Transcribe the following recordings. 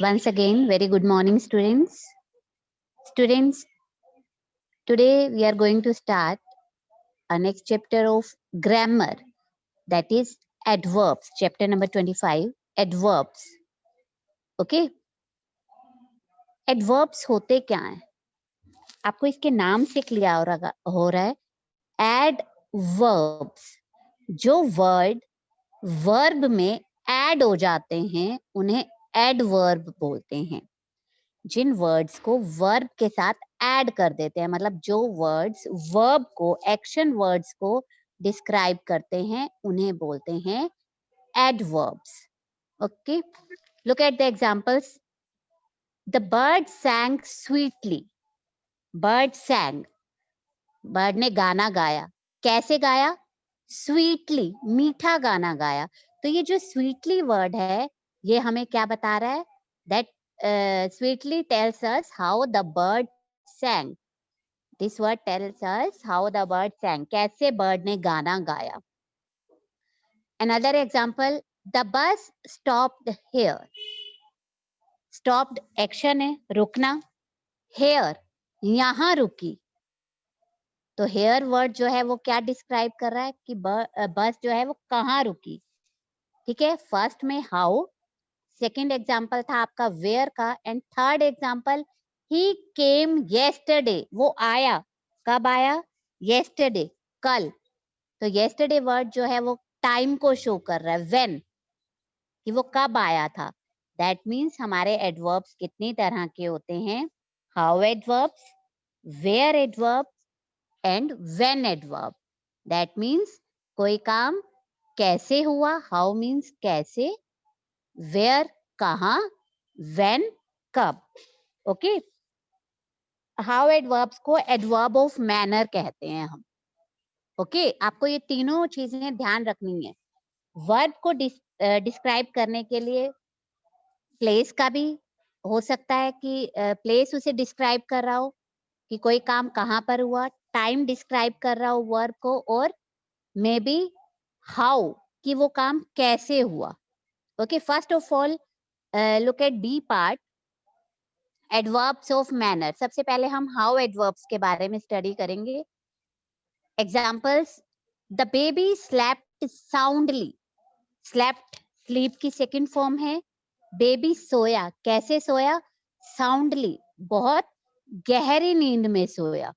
Once again, very good morning, students. Students, today we are going to start our next chapter of grammar, that is adverbs, chapter number 25, adverbs. Okay? Adverbs होते क्या हैं? आपको इसके नाम से clear हो रहा है, adverbs. जो वर्ड वर्ब में ऐड हो जाते हैं उन्हें एडवर्ब बोलते हैं. जिन वर्ड्स को वर्ब के साथ ऐड कर देते हैं, मतलब जो वर्ड्स वर्ब को, एक्शन वर्ड्स को डिस्क्राइब करते हैं, उन्हें बोलते हैं adverbs. Okay, look at the examples. The bird sang sweetly. Bird sang, bird ने गाना गाया. कैसे गाया? स्वीटली, मीठा गाना गाया. तो ये जो स्वीटली वर्ड है, ये हमें क्या बता रहा है? That sweetly tells us how the bird sang. This word tells us how the bird sang. कैसे bird ने गाना गाया. Another example, the bus stopped here. Stopped action है, रुकना. Here, यहाँ रुकी. तो here word जो है वो क्या डिस्क्राइब कर रहा है कि बस जो है वो कहाँ रुकी. ठीक है, फर्स्ट में how, सेकेंड एग्जाम्पल था आपका वेयर का, and third example he came yesterday. वो आया. कब आया? येस्टरडे, कल. तो येस्टरडे वर्ड जो है वो टाइम को शो कर रहा है, व्हेन, कि वो कब आया था. दैट मीन्स हमारे एडवर्ब्स कितनी तरह के होते हैं? How adverbs, where adverbs and when adverb. That means कोई काम कैसे हुआ, हाउ मीन्स कैसे, वेयर कहाँ, व्हेन कब. ओके, हाउ एडवर्ब्स को एडवर्ब ऑफ मैनर कहते हैं हम. ओके, आपको ये तीनों चीजें ध्यान रखनी है. वर्ब को डिस्क्राइब करने के लिए प्लेस का भी हो सकता है कि प्लेस उसे डिस्क्राइब कर रहा हो कि कोई काम कहाँ पर हुआ, टाइम डिस्क्राइब कर रहा हो वर्ब को, और मे बी हाउ, कि वो काम कैसे हुआ. Okay, first of all look at B part, adverbs of manner. सबसे पहले हम how adverbs के बारे में स्टडी करेंगे. Examples, the baby slept soundly. Slept, sleep की सेकंड फॉर्म है. बेबी सोया. कैसे सोया? Soundly, बहुत गहरी नींद में सोया.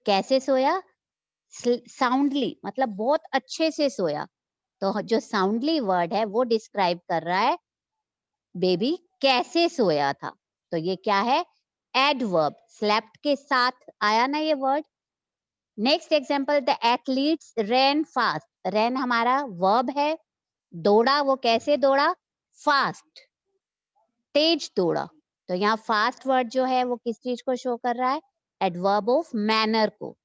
कैसे सोया? Soundly, मतलब बहुत अच्छे से सोया. तो जो soundly वर्ड है वो डिस्क्राइब कर रहा है बेबी कैसे सोया था. तो ये क्या है? एडवर्ब. स्लेप्ट के साथ आया ना ये word. Next example, the athletes ran fast. Ran हमारा वर्ब है. दौड़ा, वो कैसे दौड़ा? फास्ट, तेज दौड़ा. तो यहाँ फास्ट वर्ड जो है वो किस चीज को शो कर रहा है? एडवर्ब ऑफ मैनर को.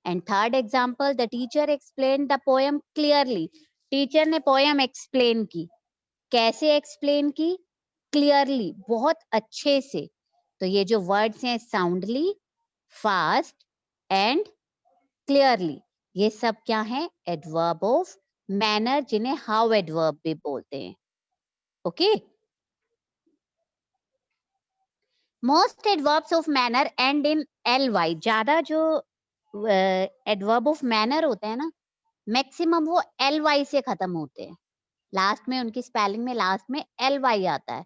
And third example, the teacher explain the poem clearly. Teacher ने पोएम एक्सप्लेन की. कैसे एक्सप्लेन की? क्लियरली, बहुत अच्छे से. तो ये जो वर्ड्स हैं साउंडली, फास्ट एंड क्लियरली, ये सब क्या है? एडवर्ब ऑफ मैनर, जिन्हें हाउ एडवर्ब भी बोलते हैं. Okay, most adverbs of manner and in ly. ज्यादा जो एडवर्ब ऑफ मैनर होते हैं ना, मैक्सिमम वो ly से खत्म होते हैं. लास्ट में उनकी स्पेलिंग में लास्ट में ly आता है.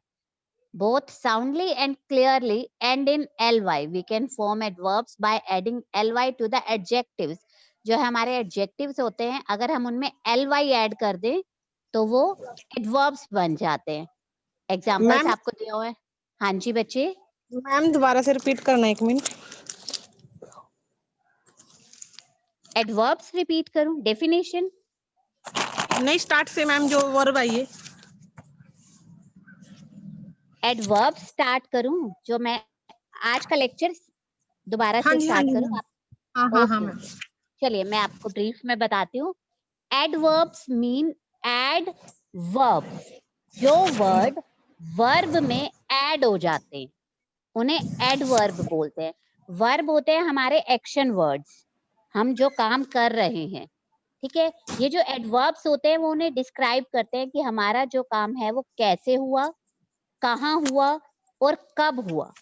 Both soundly and clearly end in ly. We can form adverbs by adding ly to the adjectives. जो हमारे adjectives होते हैं, अगर हम उनमें ly ऐड कर दें तो वो adverbs बन जाते हैं. Examples आपको दिया हुआ है. हाँ जी बच्चे. मैम दोबारा से रिपीट करना, एक मिनट. Adverbs repeat करूं? Definition नहीं, स्टार्ट से मैम, जो वर्ब आई है. adverbs start करूं? जो मैं आज का लेक्चर दोबारा से स्टार्ट करूं? हाँ मैम. चलिए मैं आपको ब्रीफ में बताती हूँ. Adverbs mean add verb. जो वर्ड वर्ब में ऐड हो जाते हैं उन्हें एडवर्ब बोलते हैं. वर्ब होते हैं हमारे एक्शन वर्ड्स, हम जो काम कर रहे हैं. ठीक है, ये जो एडवर्ब्स होते हैं वो उन्हें डिस्क्राइब करते हैं कि हमारा जो काम है वो कैसे हुआ, कहाँ हुआ और कब हुआ।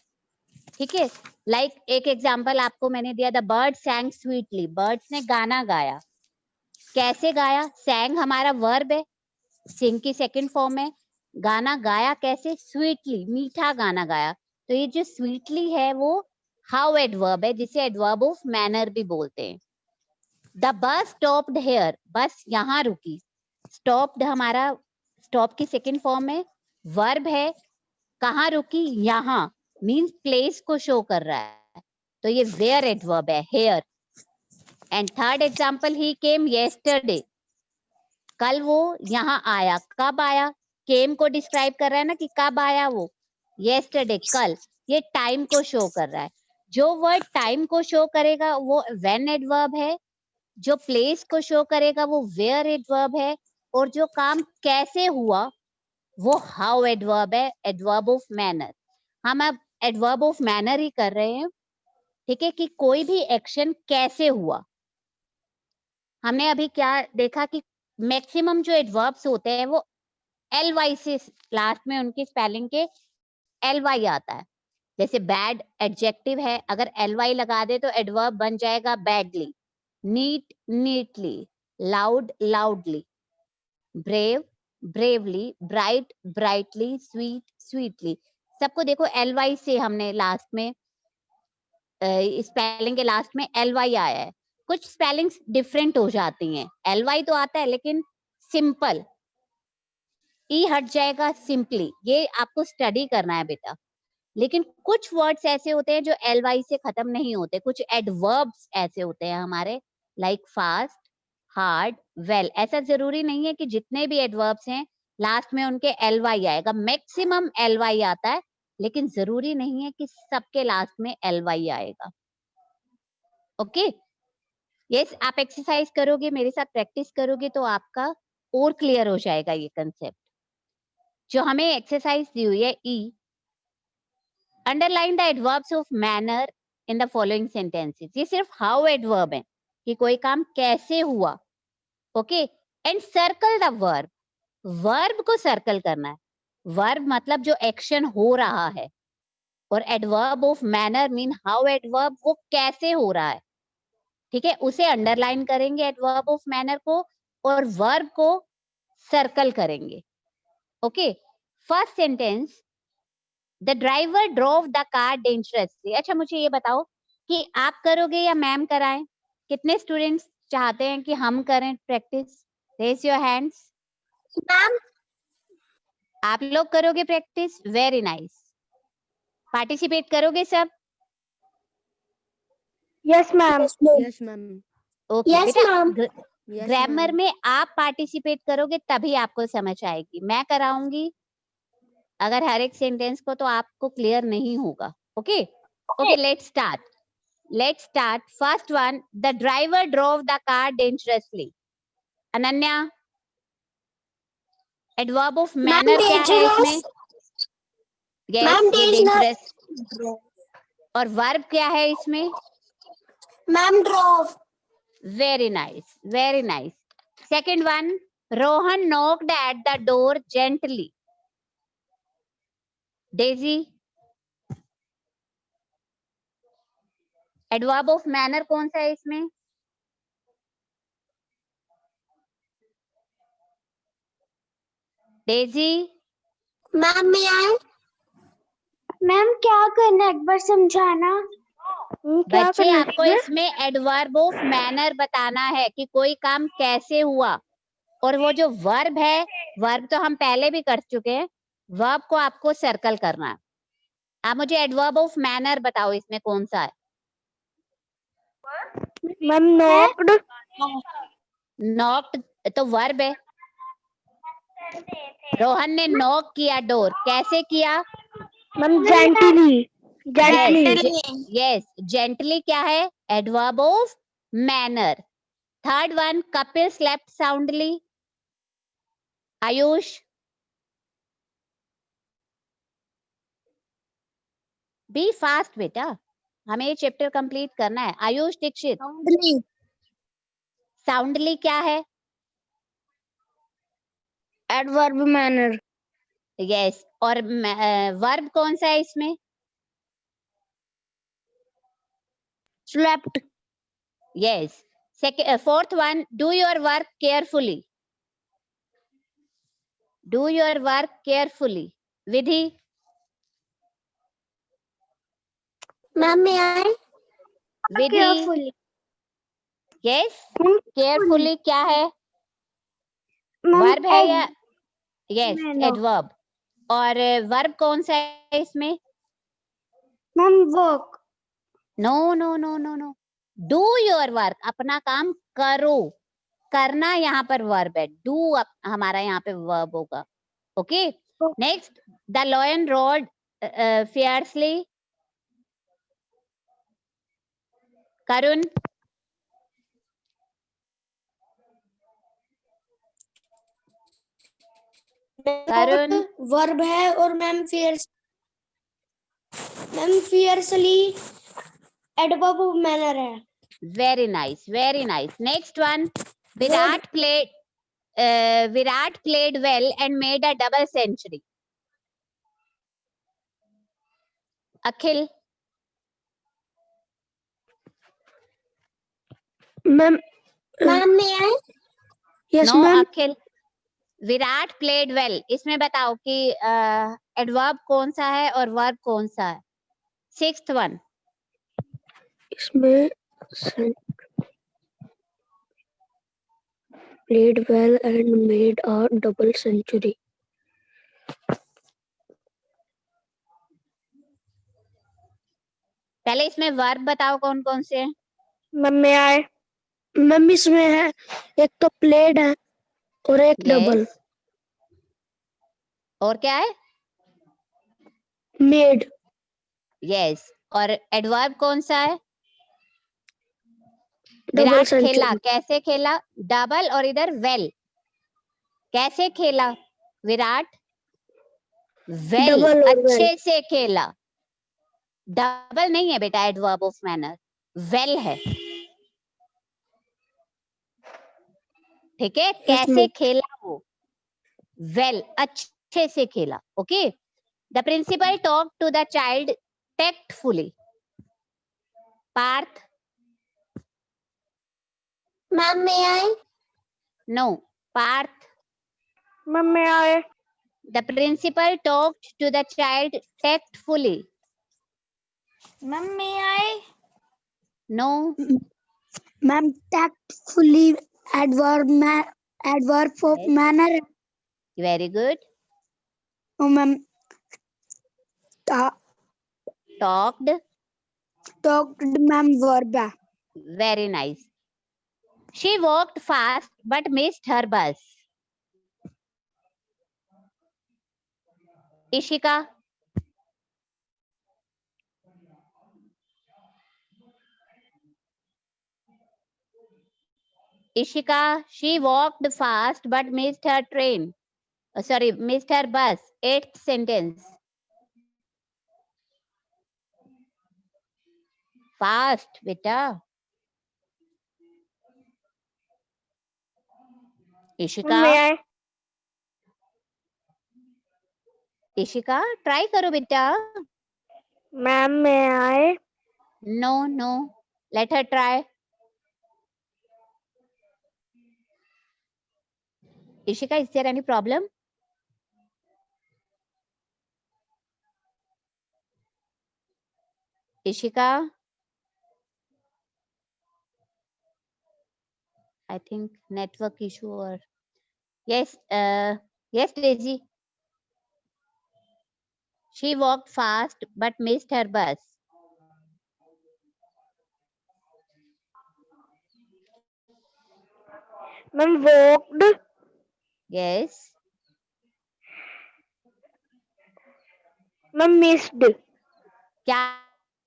ठीक है, लाइक एक एग्जांपल आपको मैंने दिया, द बर्ड सैंग स्वीटली, बर्ड्स ने गाना गाया। कैसे गाया? सैंग हमारा वर्ब है, सिंग की सेकंड फॉर्म है। गाना गाया कैसे? स्वीटली, मीठा गाना गाया। तो ये जो स्वीटली है वो हाउ एडवर्ब है, जिसे एडवर्ब ऑफ मैनर भी बोलते हैं। द बस स्टॉप्ड हेयर, बस यहाँ रुकी। स्टॉप्ड हमारा स्टॉप की सेकंड फॉर्म है, वर्ब है, कहाँ रुकी? यहाँ, मीन्स प्लेस को शो कर रहा है, तो ये वेयर एडवर्ब है, here. And third example, he came yesterday, कल वो यहाँ आया। कब आया? केम को डिस्क्राइब कर रहा है ना कि कब आया वो, येस्टरडे, कल। ये टाइम को शो कर रहा है। जो वर्ड टाइम को शो करेगा वो व्हेन एडवर्ब है, जो प्लेस को शो करेगा वो वेयर एडवर्ब है, और जो काम कैसे हुआ वो हाउ एडवर्ब है, एडवर्ब ऑफ मैनर। हम अब एडवर्ब ऑफ मैनर ही कर रहे हैं। ठीक है, कि कोई भी एक्शन कैसे हुआ। हमने अभी क्या देखा कि मैक्सिमम जो एडवर्ब्स होते हैं वो ly से लास्ट में उनकी स्पेलिंग के ly आता है। जैसे बैड एडजेक्टिव है, अगर ly लगा दे तो एडवर्ब बन जाएगा badly, neat neatly, loud loudly, brave bravely, bright brightly, sweet sweetly. सबको देखो ly से हमने लास्ट में स्पेलिंग के लास्ट में ly आया है। कुछ स्पेलिंग्स डिफरेंट हो जाती हैं, ly तो आता है लेकिन सिंपल, ई हट जाएगा सिंपली। ये आपको स्टडी करना है बेटा। लेकिन कुछ वर्ड्स ऐसे होते हैं जो ly से खत्म नहीं होते, कुछ एडवर्ब्स ऐसे होते हैं हमारे, लाइक फास्ट, हार्ड, वेल। ऐसा जरूरी नहीं है कि जितने भी एडवर्ब्स हैं लास्ट में उनके ly आएगा, मैक्सिमम ly आता है, लेकिन जरूरी नहीं है कि सबके लास्ट में ly आएगा। ओके, यस, आप एक्सरसाइज करोगे, मेरे साथ प्रैक्टिस करोगे तो आपका और क्लियर हो जाएगा ये कंसेप्ट। जो हमें एक्सरसाइज दी हुई है E, underline the adverbs of manner in the following sentences. ये सिर्फ हाउ एडवर्ब है कि कोई काम कैसे हुआ। Okay, and circle the verb, verb को सर्कल करना है। वर्ब मतलब जो एक्शन हो रहा है, और adverb of manner mean how adverb, वो कैसे हो रहा है। ठीक है, उसे अंडरलाइन करेंगे एडवर्ब ऑफ मैनर को, और वर्ब को सर्कल करेंगे। Okay, first sentence, the driver drove the car dangerously. अच्छा मुझे ये बताओ कि आप करोगे या मैम कराएं? कितने स्टूडेंट्स चाहते हैं कि हम करें practice? Raise your hands. Ma'am, आप लोग करोगे प्रैक्टिस? Very nice. पार्टिसिपेट करोगे सब? Yes ma'am. Yes ma'am. Okay yes बेटा, मैम। ग्रामर में आप पार्टिसिपेट करोगे तभी आपको समझ आएगी। मैं कराऊंगी अगर हर एक सेंटेंस को तो आपको क्लियर नहीं होगा। Okay okay, let's start. Let's start. First one, the driver drove the car dangerously. Ananya, adverb of manner क्या है इसमें? Yes, मैम ये डेंजरस। dangerous। और verb क्या है इसमें? Ma'am drove. Very nice, very nice. Second one, Rohan knocked at the door gently. Daisy, adverb of manner कौन सा है इसमें? Daisy, मैम में आए। मैम क्या करना, एक बार समझाना। क्या बच्चे करना आपको इसमें एडवर्ब ऑफ मैनर बताना है कि कोई काम कैसे हुआ। और वो जो वर्ब है, वर्ब तो हम पहले भी कर चुके हैं, वर्ब को आपको सर्कल करना है। आप मुझे एडवर्ब ऑफ मैनर बताओ इसमें कौन सा है? Ma'am knocked. नॉक्ड तो वर्ब है। रोहन ने नॉक किया डोर, कैसे किया? Ma'am gently. Gently. Yes, gently क्या है? Adverb of manner. Third one, Kapil slept soundly. Ayush, be fast बेटा, हमें ये चैप्टर कंप्लीट करना है। आयुष दीक्षित, साउंडली क्या है? Adverb manner. यस, और वर्ब कौन सा है इसमें? slept. Yes. Fourth one, do your work carefully. Do your work carefully. Vidhi. Ma'am, may I? Vidhi. Carefully. Yes. Carefully क्या है? Ma'am, वर्ब है या? Yes, no. एडवर्ब. और वर्ब कौन सा है इसमें? Ma'am, work. No no no no no. Do your work, अपना काम करो. करना यहाँ पर वर्ब है. डू हमारा यहाँ पे वर्ब होगा. Okay. Next, the lion roared fiercely. Karun. Karun. Verb है और ma'am fiercely adverb of manner है. Very nice, very nice. Next one, Virat played well and made a double century. Akhil. Ma'am may I? Yes, no ma'am. Akhil. Virat played well, इसमें बताओ कि adverb कौन सा है और वर्ब कौन सा है? Sixth one. इसमें played well and made a double century. पहले इसमें वर्ब बताओ कौन कौन से हैं? Ma'am may I? मैम इसमें है एक तो played है और एक डबल. Yes. और क्या है? Made. यस. और एडवर्ब कौन सा है? Double Virat century. खेला. कैसे खेला? डबल. और इधर वेल. कैसे खेला विराट? वेल. डबल और अच्छे से खेला. डबल नहीं है बेटा एडवर्ब ऑफ मैनर, वेल है. ठीक है. कैसे खेला वो? वेल, अच्छे से खेला. Okay. The principal talk to the child tactfully. Parth. Ma'am may I? No. Parth. Ma'am may I? The principal talked to the child tactfully. Ma'am may I? No. Ma'am tactfully adverb of Yes. manner. Very good. Oh, ma'am Talked. Ma'am verb है. Very nice. She walked fast but missed her bus. Ishika. Ishika, she walked fast but missed her train. Missed her bus. 8th sentence. Fast, beta. Ishika. May I? Ishika, try करो बेटा. Ma'am may I? No no, let her try. Ishika, is there any problem? Ishika, I think network issue or yes, yes, Daisy. She walked fast but missed her bus. Ma'am walked. Yes. Ma'am missed. क्या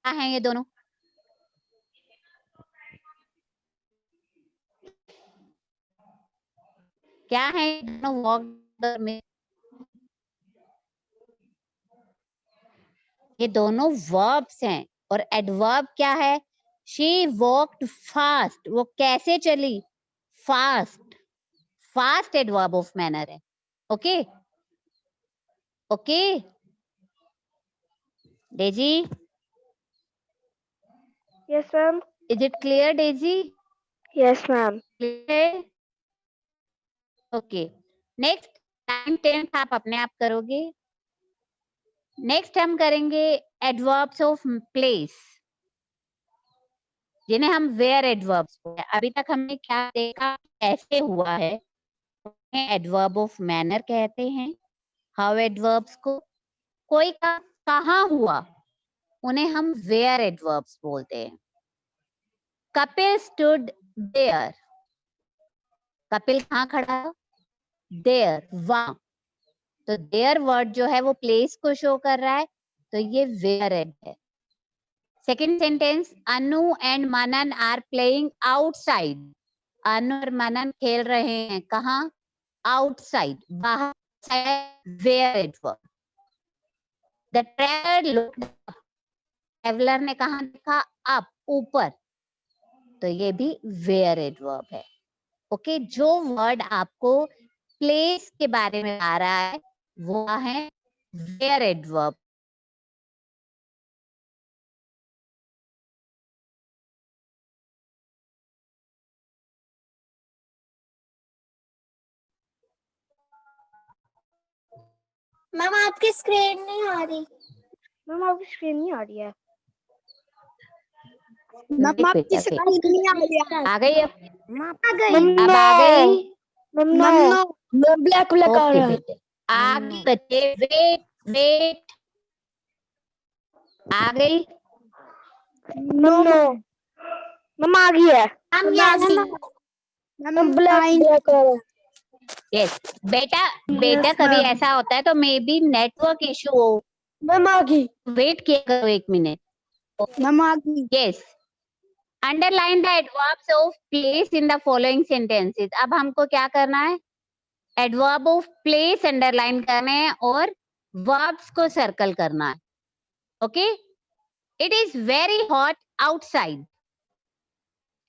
हैं ये दोनों? क्या है ये दोनों? walked में ये दोनों verbs हैं और adverb क्या है? She walked fast. वो कैसे चली? Fast. Fast adverb of manner है. Okay. Okay Daisy, Yes, ma'am. Is it clear Daisy? Yes, ma'am. Clear? Okay, next 9 10 आप अपने आप करोगे। नेक्स्ट हम करेंगे एडवर्ब्स ऑफ प्लेस, जिन्हें हम वेयर एडवर्ब्स बोलते हैं। अभी तक हमने क्या देखा, कैसे हुआ है, एडवर्ब ऑफ मैनर कहते हैं। हाउ एडवर्ब्स को, कोई का कहाँ हुआ, उन्हें हम वेयर एडवर्ब्स बोलते हैं। कपिल स्टूड देयर, कपिल कहाँ खड़ा है, देयर, वहां। तो देयर वर्ड जो है वो प्लेस को शो कर रहा है, तो ये वेयर एड है। Second sentence, Anu and Manan are playing outside, Anu और मनन खेल रहे हैं कहाँ, आउटसाइड, बाहर, where adverb. The traveller looked, traveller ने कहाँ देखा, अप, ऊपर, तो ये भी वेयर एडवर्ब है। ओके, जो वर्ड आपको प्लेस के बारे में आ रहा है वो है वेयर एडवर्ब। मैम आपकी स्क्रीन नहीं आ रही। मैम आपकी स्क्रीन नहीं आ रही है। मैम आपकी स्क्रीन नहीं आ रही है। आ गई, अब आ गई। अब आ गई। मैम ब्लैक ब्लैक आ ओके रहा है। बेटे, आगे बच्चे, वेट वेट, आ गई। मैम आ गई है। मैम ब्लैक ब्लैक आ रहा है। यस बेटा, बेटा कभी ऐसा होता है तो मे बी नेटवर्क इशू हो, मैम आ गई। वेट किया करो 1 मिनट। मैम आ गई। Yes, underline the adverbs of place in the following sentences. अब हमको क्या करना है, एडवर्ब ऑफ प्लेस अंडरलाइन करने हैं और वर्ब्स को सर्कल करना है। Okay, it is very hot outside,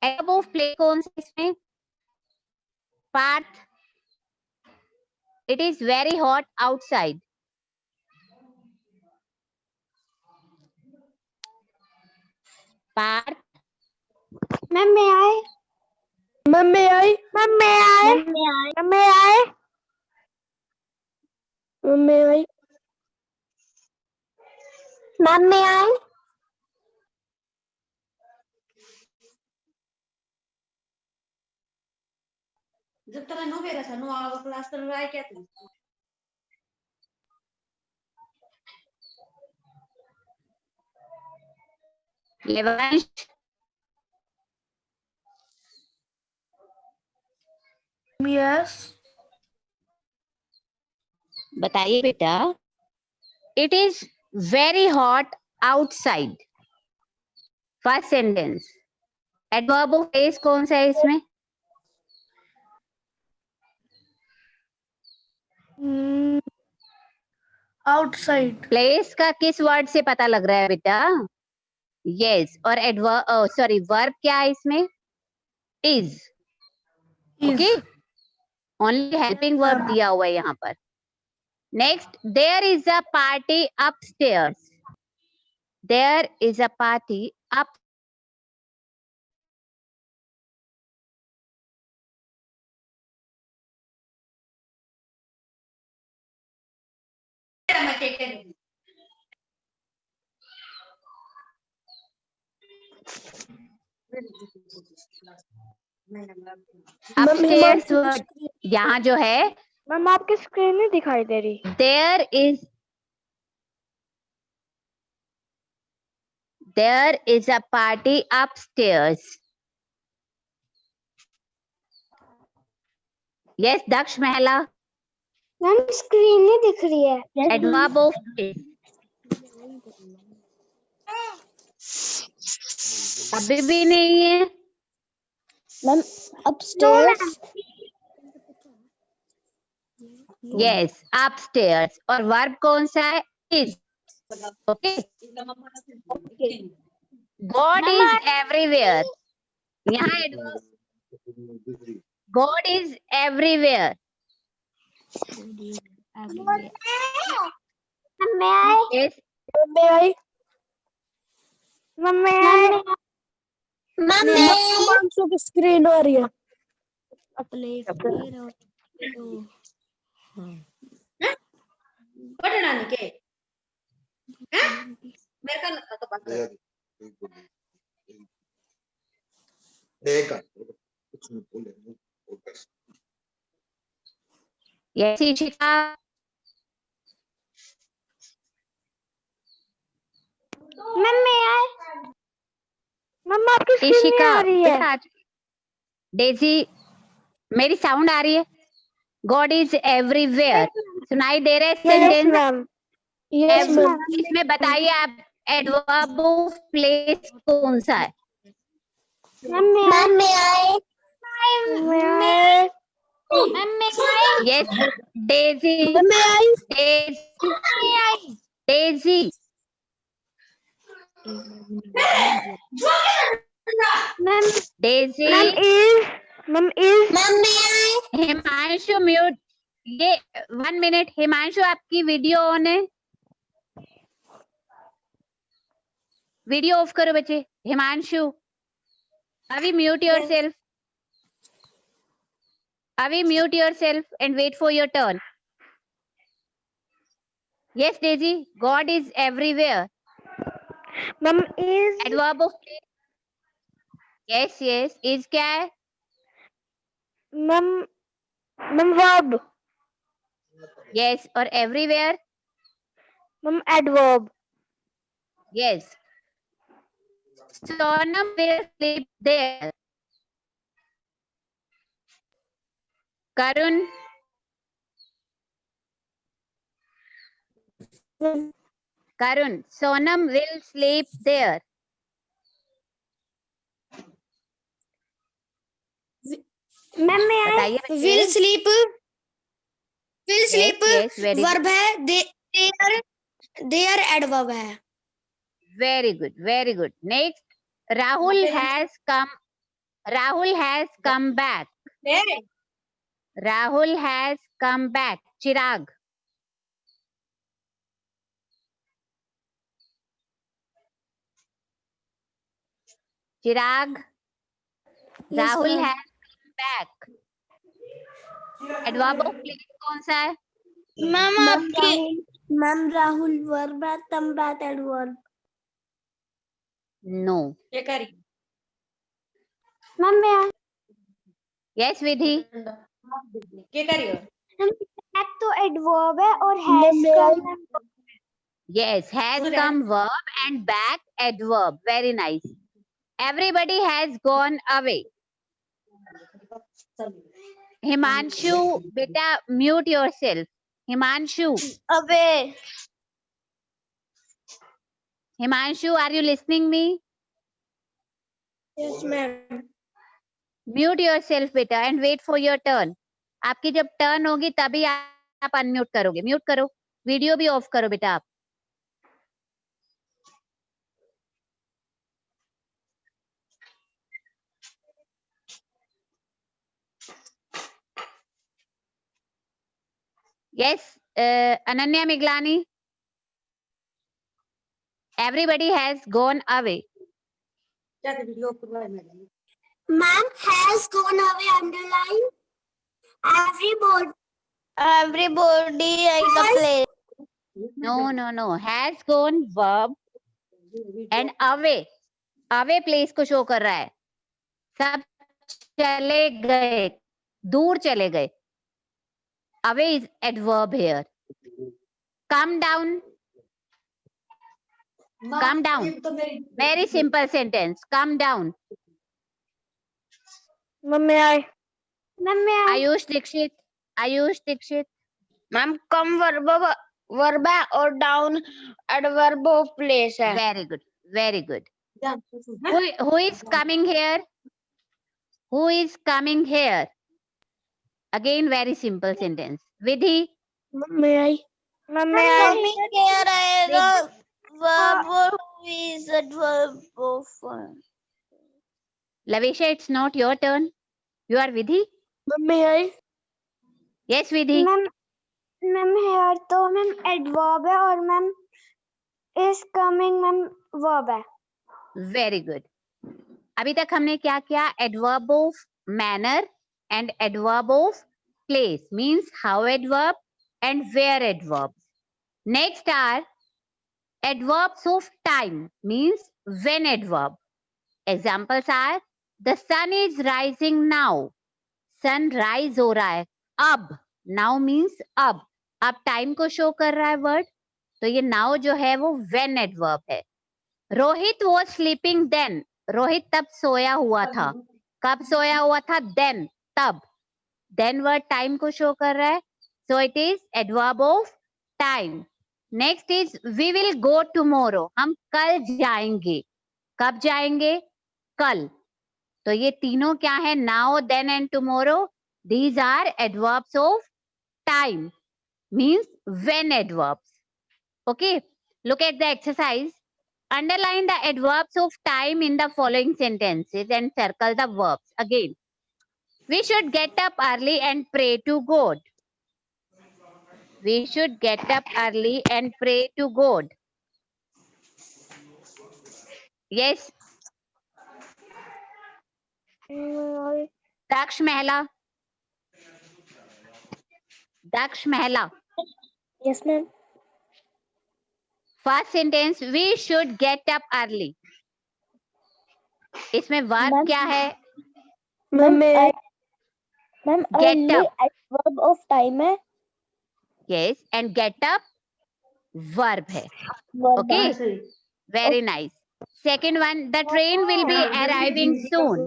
adverb of place कौन सा इसमें, Parth, it is very hot outside. Parth, ma'am may I. Ma'am मैं आई। Ma'am may I. Ma'am may I. Ma'am मैं आई। मैम मैं आई। जब तक नो बेरा था नो आवा क्लास कर रहा है क्या तू? लेवंश, यस। बताइए बेटा। It is very hot outside, first sentence. Adverb of place कौन सा है इसमें, आउटसाइड। प्लेस का किस वर्ड से पता लग रहा है बेटा, यस, और एडवर्ब, सॉरी, वर्ब क्या है इसमें, is. Okay, only helping verb दिया हुआ है यहाँ पर। Next, there is a party upstairs, there is a party up, upstairs word यहाँ जो है, मैम आपकी स्क्रीन नहीं दिखाई दे रही। there is a party upstairs. Yes, Daksh Mehla. Ma'am screen नहीं दिख रही है। Adverb of place. अभी भी नहीं है मैम अपस्टेयर्स। yes, upstairs, और वर्ब कौन सा है, is. Okay, God is everywhere, यहाँ adverb, God is everywhere. May I? Yes. May I? May I? Himanshu की स्क्रीन हो रही है. बटन के मेरे का तो बात कर देखा कुछ नहीं बोले. Yes, Ishika. Ma'am may I? Ma'am आपकी स्क्रीन नहीं इशिका, आ रही है. बेटा आज डेजी, मेरी साउंड आ रही है? गॉड इज एवरीवेयर, सुनाई दे रहे Yes sentence? Ma'am. Yes ma'am. इसमें बताइए आप एडवर्ब ऑफ प्लेस कौन सा है? Ma'am may I? May I? Ma'am may I? Yes Daisy, ma'am may I? Daisy, Daisy, ma'am Daisy, ma'am is Himanshu mute. ये 1 minute, Himanshu आपकी वीडियो ऑन है? Video of करो बच्चे. हिमांशु, अभी mute yourself. Avi, mute yourself and wait for your turn. Yes, Daisy, God is everywhere. Ma'am is Adverb of place. Yes, yes. Is क्या है? Ma'am verb. Yes. और everywhere? Ma'am adverb. Yes. Sonam will sleep there. Karun? Karun, Sonam will sleep there. Ma'am may I? बताइए बच्चे. will sleep Yes, yes, very verb good. है their adverb है. Very good, very good. Next, Rahul has come. Rahul has come back. Rahul has come back. Chirag. Chirag. Yes, Rahul ma'am. has come back. Adverb of place कौन सा है? Ma'am Rahul verb है come back adverb. No. ये करी ma'am may I? Yes, Vidhi. क्या करी हो Back तो adverb है और has come. Yes, has come verb and back adverb. Very nice. Everybody has gone away. Himanshu, beta, mute yourself. Himanshu. Away. Himanshu, are you listening me? Yes ma'am. Mute yourself, beta, and wait for your turn. आपकी जब turn होगी तभी आप unmute करोगे. Mute करो. Video भी of करो बेटा आप. Yes, Ananya Miglani. Everybody has gone away. जाते वीडियो पूरा madam Ma'am has gone away underline. Everybody in the place. No, no, no. Has gone verb and away. Away place को show कर रहा है. सब चले गए, दूर चले गए. Away is adverb here. Come down. Come down. Very simple sentence. Come down. Ma'am may I? Ma'am may I? Ayush Dikshit. Ayush Dikshit. Ma'am come verb है और down adverb of place है. Very good. Very good. Who is coming here? Who is coming here? Again, very simple sentence. Vidhi. May I? Ma'am may I? Coming here आएगा verb और who is adverb of. Lavisha, it's not your turn. You are Vidhi. Ma'am may I? Yes, Vidhi. Ma'am ma'am here तो ma'am adverb है और ma'am is coming ma'am verb है। Very good. अभी तक हमने क्या किया? Adverb of manner and adverb of place means how adverb and where adverb. Next are adverbs of time means when adverb. Examples are the sun is rising now. Sun rise हो रहा है अब. Now means अब time को show कर रहा है word, तो ये now जो है वो when adverb है. Rohit was sleeping then. Rohit तब सोया हुआ था. कब सोया हुआ था? then, तब. then वर्ड टाइम को शो कर रहा है, so it is adverb of time. Next is we will go tomorrow. हम कल जाएंगे. कब जाएंगे? कल. तो ये तीनों क्या है? Now, then and tomorrow. These are adverbs of time means when adverbs. Okay, look at the exercise. Underline the adverbs of time in the following sentences and circle the verbs. Again, we should get up early and pray to God. We should get up early and pray to God. Yes. Daksh Mehla. Daksh Mehla. Yes ma'am. First sentence, we should get up early. इसमें verb क्या है? Ma'am Get early up. adverb of time है. Yes, and get up verb है. Verb Okay, very nice. Second one, the train will be arriving soon.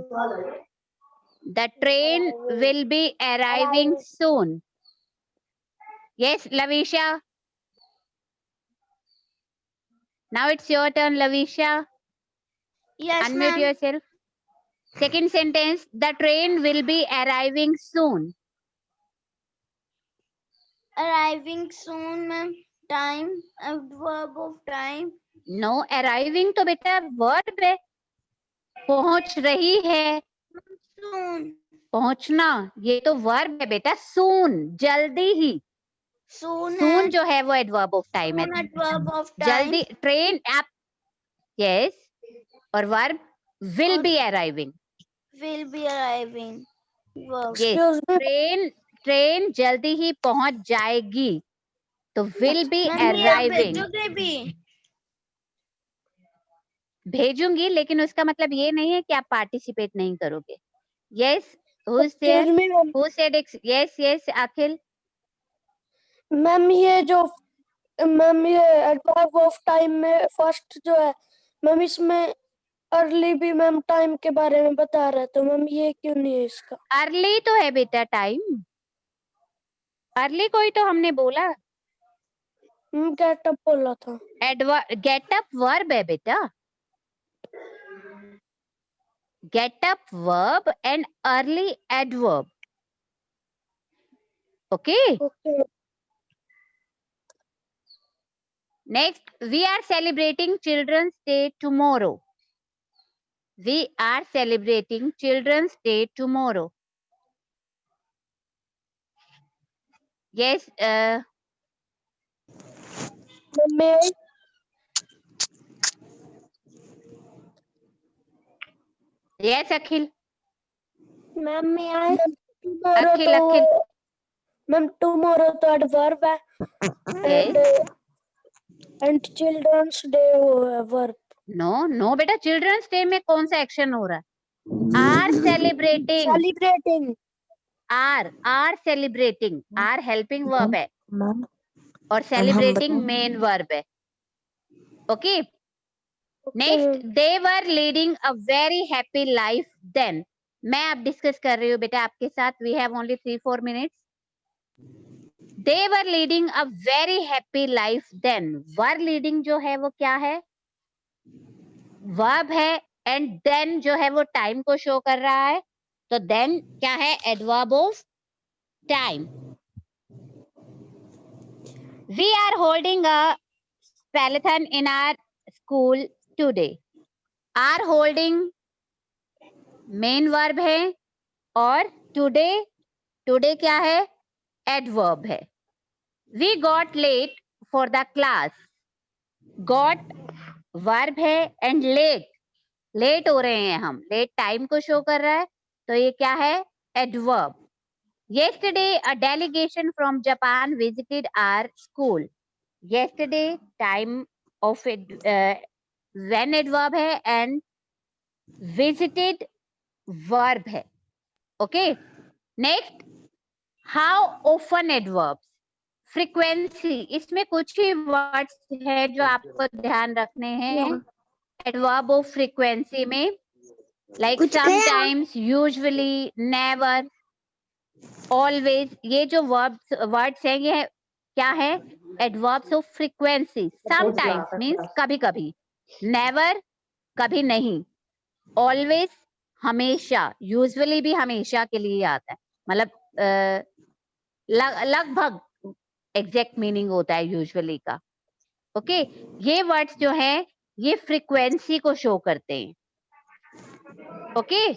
The train will be arriving soon. Yes, Lavisha. Now it's your turn, Lavisha. Yes, Unmute ma'am. yourself. Second sentence, the train will be arriving soon. Arriving soon, ma'am. Time, adverb of time. No, arriving तो बेटा verb है. पहुंच रही है. Soon. पहुंचना ये तो verb है बेटा. soon, जल्दी ही. Soon. soon जो है वो adverb of time है. Soon adverb of time. जल्दी. train आप. Yes. और verb will be arriving. Will be arriving. Verb. Yes. Train जल्दी ही पहुंच जाएगी, तो will be Ma'am, ये arriving. भेजोगे भी? भेजूंगी, लेकिन उसका मतलब ये नहीं है कि आप पार्टिसिपेट नहीं करोगे. Yes, who's there? Who said yes, yes, Akhil. Ma'am ये एडवर्ब ऑफ टाइम में फर्स्ट जो है मैम, इसमें अर्ली भी मैम टाइम के बारे में बता रहा है, तो मैम ये क्यों नहीं है इसका? अर्ली तो है बेटा टाइम. अर्ली कोई तो हमने बोला. गेट अप बोला था. गेट अप वर्ब है बेटा. Get up verb and early adverb. Okay. Next, we are celebrating Children's Day tomorrow. We are celebrating Children's Day tomorrow. Yes, yes, Akhil. Ma'am Akhil. Ma'am tomorrow तो adverb है. Yes. And Children's Day है verb. No, बेटा Children's Day में कौन सा action हो रहा है? Are celebrating. Are celebrating. Are helping verb है. और celebrating main verb है. Okay. Next, they were leading a very happy life then. मैं अब डिस्कस कर रही हूँ बेटा आपके साथ. We have only 3-4 minutes. They were leading a very happy life then. Were leading जो है वो क्या है? वर्ब है. एंड देन जो है वो टाइम को शो कर रहा है, तो देन क्या है? Adverb of time. We are holding a spalathon in our school today. Are holding main verb है, और टुडे क्या है? एडवर्ब है. We got late for the class. Got verb है एंड लेट हो रहे हैं हम, लेट टाइम को शो कर रहा है, तो ये क्या है? Adverb. Yesterday a delegation from Japan visited our school. Yesterday time of it when adverb है and visited verb है. Okay. Next, how often adverbs. Frequency, इसमें कुछ ही वर्ड्स है जो आपको ध्यान रखने हैं एडवर्ब ऑफ फ्रीक्वेंसी में, like sometimes, usually, never, always. ये जो वर्ड्स हैं ये क्या है? Adverbs of frequency. Sometimes means कभी कभी, नेवर कभी नहीं, ऑलवेज हमेशा, यूजुअली भी हमेशा के लिए आता है, मतलब लगभग एग्जैक्ट मीनिंग होता है यूजुअली का. ओके, ये वर्ड्स जो हैं ये फ्रीक्वेंसी को शो करते हैं. Okay,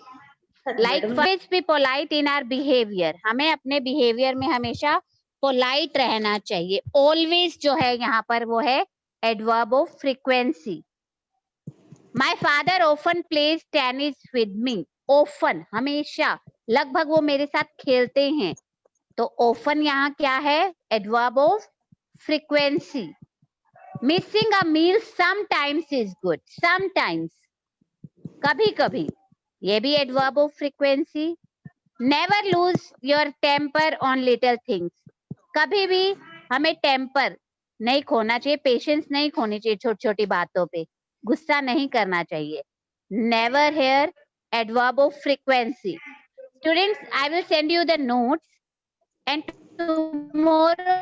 like first be polite in our behaviour. हमें अपने बिहेवियर में हमेशा पोलाइट रहना चाहिए. ऑलवेज जो है यहाँ पर वो है adverb of frequency. My father often plays tennis with me. Often हमेशा, लगभग वो मेरे साथ खेलते हैं, तो ऑफन यहाँ क्या है? Adverb of frequency. Missing a meal sometimes is good. Sometimes कभी कभी, ये भी adverb of frequency. Never lose your temper on little things. कभी भी हमें टेम्पर नहीं खोना चाहिए, पेशेंस नहीं खोनी चाहिए छोटी छोटी बातों पे, गुस्सा नहीं करना चाहिए. Never here adverb of frequency. Students, I will send you the notes and tomorrow